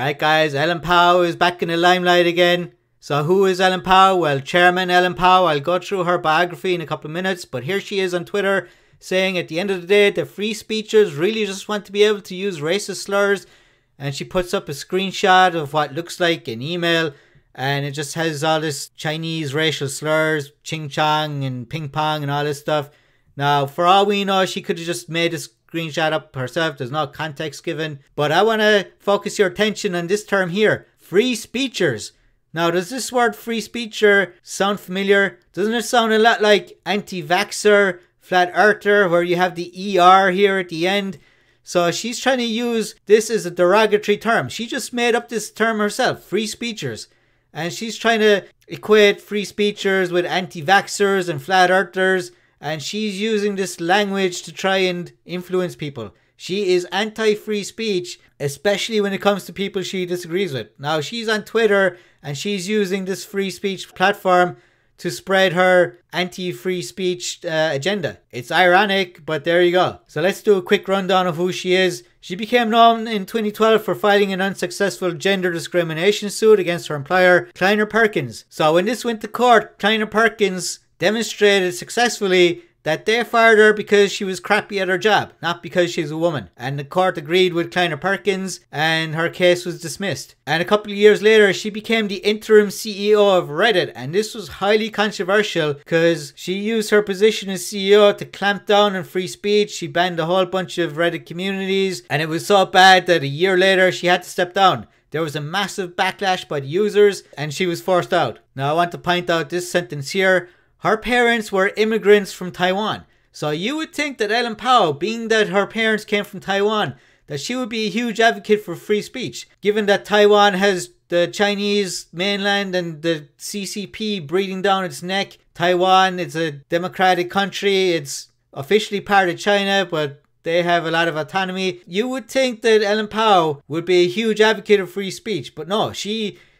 Alright guys, Ellen Pao is back in the limelight again. So who is Ellen Pao? Well, Chairman Ellen Pao. I'll go through her biography in a couple of minutes, but here she is on Twitter saying at the end of the day the free speechers really just want to be able to use racist slurs, and she puts up a screenshot of what looks like an email, and it just has all this Chinese racial slurs, ching chong and ping pong and all this stuff. Now, for all we know, she could have just made this screenshot up herself. There's no context given. But I want to focus your attention on this term here. Free speechers. Now, does this word free speecher sound familiar? Doesn't it sound a lot like anti-vaxxer, flat earther, where you have the ER here at the end? So she's trying to use this as a derogatory term. She just made up this term herself, free speechers. And she's trying to equate free speechers with anti-vaxxers and flat earthers. And she's using this language to try and influence people. She is anti-free speech, especially when it comes to people she disagrees with. Now, she's on Twitter and she's using this free speech platform to spread her anti-free speech agenda. It's ironic, but there you go. So let's do a quick rundown of who she is. She became known in 2012 for filing an unsuccessful gender discrimination suit against her employer, Kleiner Perkins. So when this went to court, Kleiner Perkins demonstrated successfully that they fired her because she was crappy at her job, not because she's a woman. And the court agreed with Kleiner Perkins and her case was dismissed. And a couple of years later, she became the interim CEO of Reddit. And this was highly controversial because she used her position as CEO to clamp down on free speech. She banned a whole bunch of Reddit communities. And it was so bad that a year later, she had to step down. There was a massive backlash by the users and she was forced out. Now, I want to point out this sentence here. Her parents were immigrants from Taiwan. So you would think that Ellen Pao, being that her parents came from Taiwan, that she would be a huge advocate for free speech. Given that Taiwan has the Chinese mainland and the CCP breathing down its neck. Taiwan, it's a democratic country. It's officially part of China, but they have a lot of autonomy. You would think that Ellen Pao would be a huge advocate of free speech. But no,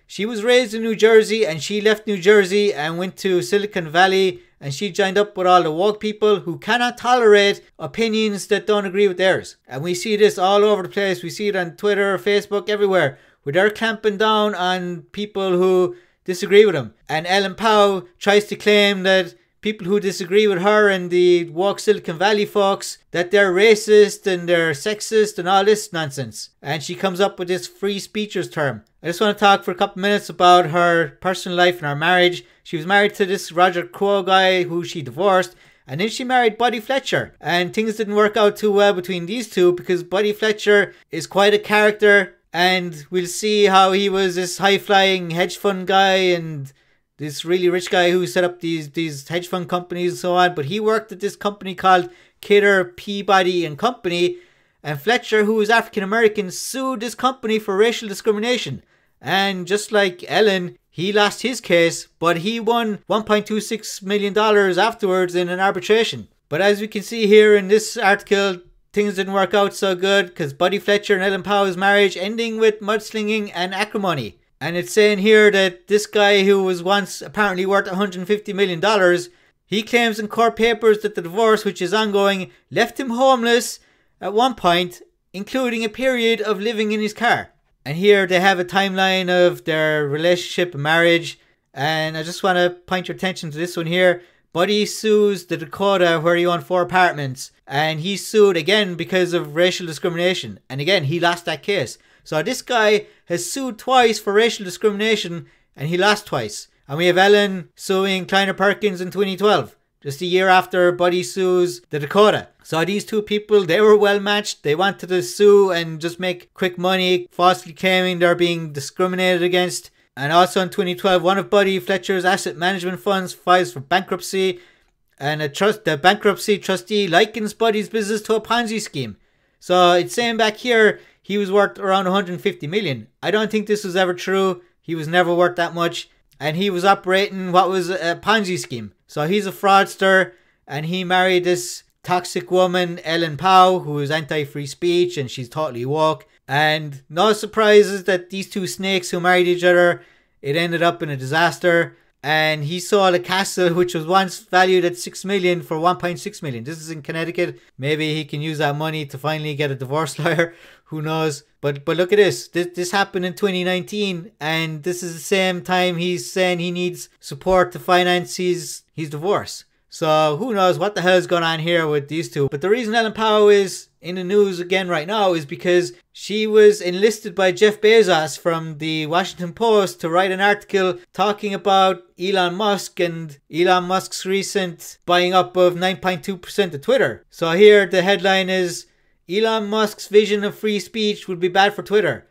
She was raised in New Jersey and she left New Jersey and went to Silicon Valley and she joined up with all the woke people who cannot tolerate opinions that don't agree with theirs. And we see this all over the place. We see it on Twitter, Facebook, everywhere, where they're clamping down on people who disagree with them. And Ellen Pao tries to claim that people who disagree with her and the woke Silicon Valley folks, that they're racist and they're sexist and all this nonsense. And she comes up with this free speechers term. I just want to talk for a couple minutes about her personal life and her marriage. She was married to this Roger Crow guy who she divorced. And then she married Buddy Fletcher. And things didn't work out too well between these two because Buddy Fletcher is quite a character. And we'll see how he was this high-flying hedge fund guy and this really rich guy who set up these hedge fund companies and so on. But he worked at this company called Kidder, Peabody and Company. And Fletcher, who was African American, sued this company for racial discrimination. And just like Ellen, he lost his case, but he won $1.26 million afterwards in an arbitration. But as we can see here in this article, things didn't work out so good because Buddy Fletcher and Ellen Pao's marriage ending with mudslinging and acrimony. And it's saying here that this guy who was once apparently worth $150 million, he claims in court papers that the divorce, which is ongoing, left him homeless at one point, including a period of living in his car. And here they have a timeline of their relationship and marriage. And I just want to point your attention to this one here. Buddy sues the Dakota where he owned 4 apartments. And he sued again because of racial discrimination. And again, he lost that case. So this guy has sued twice for racial discrimination and he lost twice. And we have Ellen suing Kleiner Perkins in 2012. Just a year after Buddy sues the Dakota. So these two people, they were well matched. They wanted to sue and just make quick money, falsely claiming they're being discriminated against. And also in 2012, one of Buddy Fletcher's asset management funds files for bankruptcy. And the bankruptcy trustee likens Buddy's business to a Ponzi scheme. So it's saying back here, he was worth around 150 million. I don't think this was ever true. He was never worth that much. And he was operating what was a Ponzi scheme. So he's a fraudster and he married this toxic woman, Ellen Pao, who is anti-free speech and she's totally woke. And no surprises that these two snakes who married each other, it ended up in a disaster. and he sold a castle which was once valued at 6 million for 1.6 million. This is in Connecticut. Maybe he can use that money to finally get a divorce lawyer. Who knows? But look at this. This happened in 2019, and this is the same time he's saying he needs support to finance his divorce. So who knows what the hell is going on here with these two. But the reason Ellen Pao is in the news again right now is because she was enlisted by Jeff Bezos from the Washington Post to write an article talking about Elon Musk and Elon Musk's recent buying up of 9.2% of Twitter. So here the headline is, Elon Musk's vision of free speech would be bad for Twitter.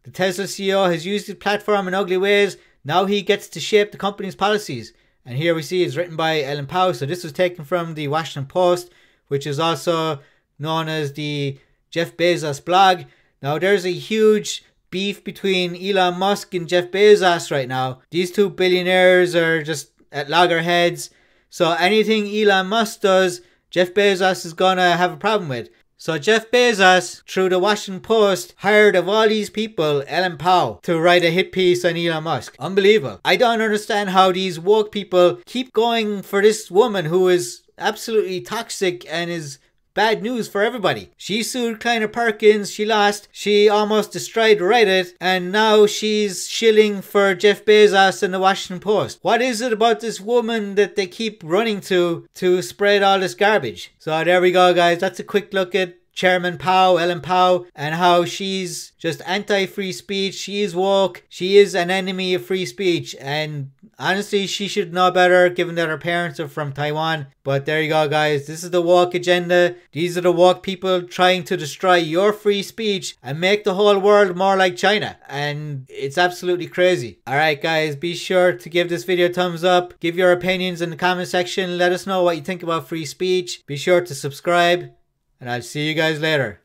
The Tesla CEO has used his platform in ugly ways. Now he gets to shape the company's policies. And here we see it's written by Ellen Pao. So this was taken from the Washington Post, which is also known as the Jeff Bezos blog. Now there's a huge beef between Elon Musk and Jeff Bezos right now. These two billionaires are just at loggerheads. So anything Elon Musk does, Jeff Bezos is gonna have a problem with. So Jeff Bezos, through the Washington Post, hired of all these people, Ellen Pao, to write a hit piece on Elon Musk. Unbelievable. I don't understand how these woke people keep going for this woman who is absolutely toxic and is bad news for everybody. She sued Kleiner Perkins, she lost, she almost destroyed Reddit, and now she's shilling for Jeff Bezos and the Washington Post. What is it about this woman that they keep running to spread all this garbage? So there we go, guys. That's a quick look at Chairman Pao, Ellen Pao, and how she's just anti-free speech. She is woke. She is an enemy of free speech, and honestly, she should know better given that her parents are from Taiwan. But there you go, guys. This is the woke agenda. These are the woke people trying to destroy your free speech and make the whole world more like China. And it's absolutely crazy. Alright, guys. Be sure to give this video a thumbs up. Give your opinions in the comment section. Let us know what you think about free speech. Be sure to subscribe. And I'll see you guys later.